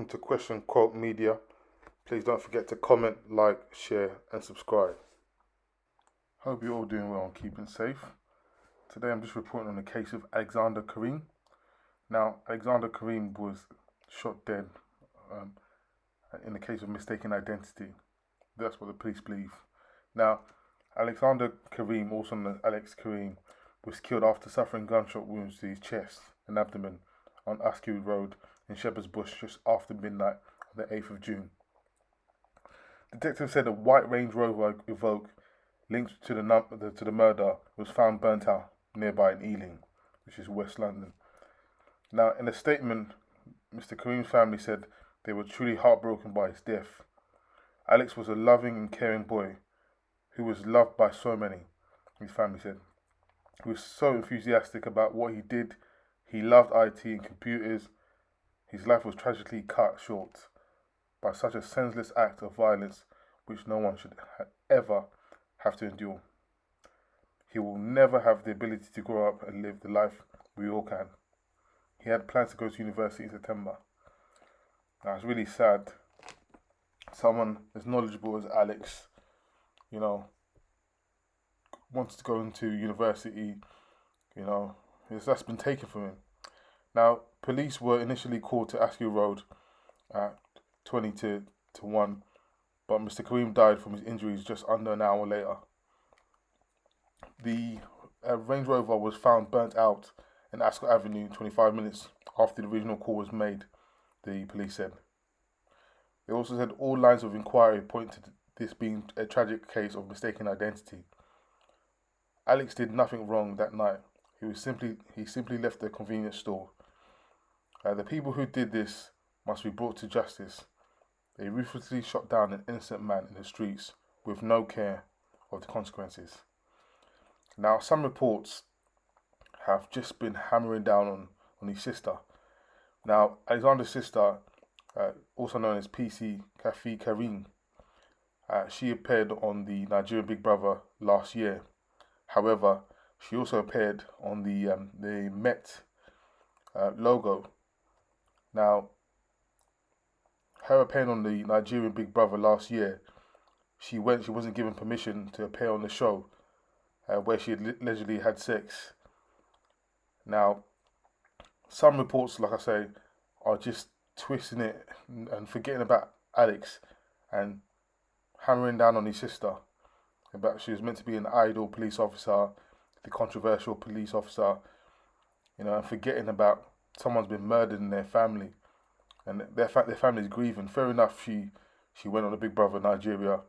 to Question Quote Media. Please don't forget to comment, like, share, and subscribe. Hope you're all doing well and keeping safe. Today I'm just reporting on the case of Alexander Kareem. Now, Alexander Kareem was shot dead in the case of mistaken identity. That's what the police believe. Now, Alexander Kareem, also known as Alex Kareem, was killed after suffering gunshot wounds to his chest and abdomen on Askew Road in Shepherd's Bush just after midnight on the 8th of June. Detectives said a white Range Rover Evoque linked to the murder was found burnt out nearby in Ealing, which is West London. Now, in a statement, Mr. Kareem's family said they were truly heartbroken by his death. Alex was a loving and caring boy who was loved by so many, his family said. He was so enthusiastic about what he did. He loved IT and computers. His life was tragically cut short by such a senseless act of violence which no one should ever have to endure. He will never have the ability to grow up and live the life we all can. He had plans to go to university in September. Now, it's really sad. Someone as knowledgeable as Alex, wants to go into university, that's been taken from him. Now, police were initially called to Askew Road at 20 to 1, but Mr. Kareem died from his injuries just under an hour later. The Range Rover was found burnt out in Ascot Avenue 25 minutes after the original call was made, the police said. They also said all lines of inquiry point to this being a tragic case of mistaken identity. Alex did nothing wrong that night. He simply left the convenience store. The people who did this must be brought to justice. They ruthlessly shot down an innocent man in the streets with no care of the consequences. Now, some reports have just been hammering down on his sister. Now, Alexander's sister, also known as PC Khafi Kareem, she appeared on the Nigerian Big Brother last year. However, she also appeared on the Met logo. Now, her appearing on the Nigerian Big Brother last year, she wasn't given permission to appear on the show where she had allegedly had sex. Now, some reports, like I say, are just twisting it and forgetting about Alex and hammering down on his sister about she was meant to be an idol police officer, the controversial police officer, and forgetting about someone's been murdered in their family, and their family's grieving. Fair enough, she went on a Big Brother Nigeria,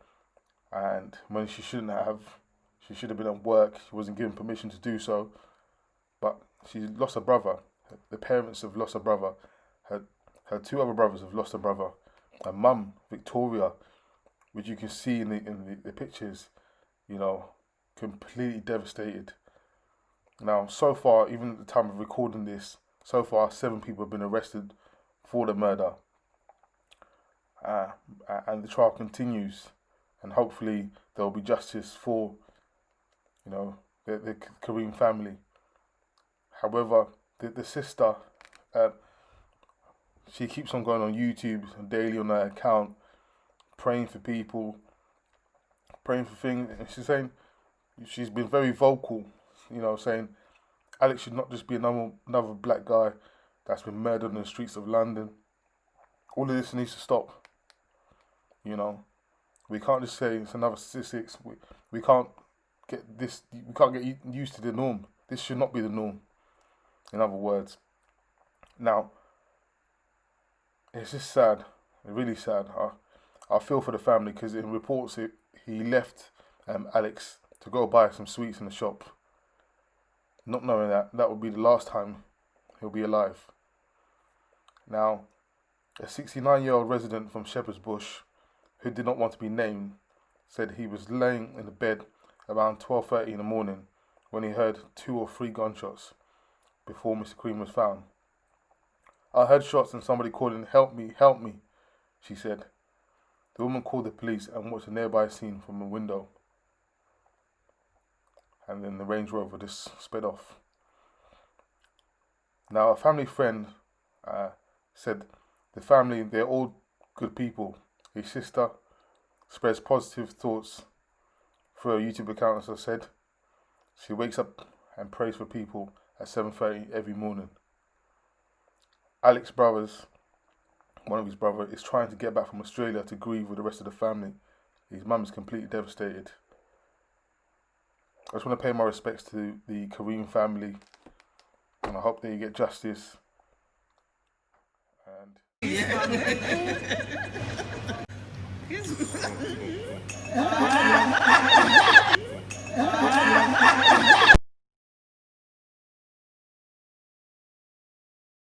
and when she shouldn't have, she should have been at work. She wasn't given permission to do so, but she lost a brother. The parents have lost a brother. Her two other brothers have lost a brother. Her mum, Victoria, which you can see in the pictures, completely devastated. Now, so far, even at the time of recording this, 7 people have been arrested for the murder. And the trial continues, and hopefully there will be justice for, the Kareem family. However, the sister, she keeps on going on YouTube daily on her account, praying for people, praying for things. And she's saying, she's been very vocal, saying Alex should not just be another black guy that's been murdered in the streets of London. All of this needs to stop. We can't just say it's another statistics. We can't get this. We can't get used to the norm. This should not be the norm. In other words, now it's just sad. Really sad. I feel for the family because in reports he left Alex to go buy some sweets in the shop, not knowing that would be the last time he'll be alive. Now, a 69-year-old resident from Shepherd's Bush, who did not want to be named, said he was laying in the bed around 12:30 in the morning when he heard 2 or 3 gunshots before Mr. Kareem was found. I heard shots and somebody calling, "Help me, help me," she said. The woman called the police and watched a nearby scene from a window. And then the Range Rover just sped off. Now, a family friend said The family, they're all good people. His sister spreads positive thoughts through her YouTube account, as I said. She wakes up and prays for people at 7:30 every morning. Alex's brothers, one of his brothers, is trying to get back from Australia to grieve with the rest of the family. His mum is completely devastated. I just want to pay my respects to the Kareem family, and I hope they get justice. And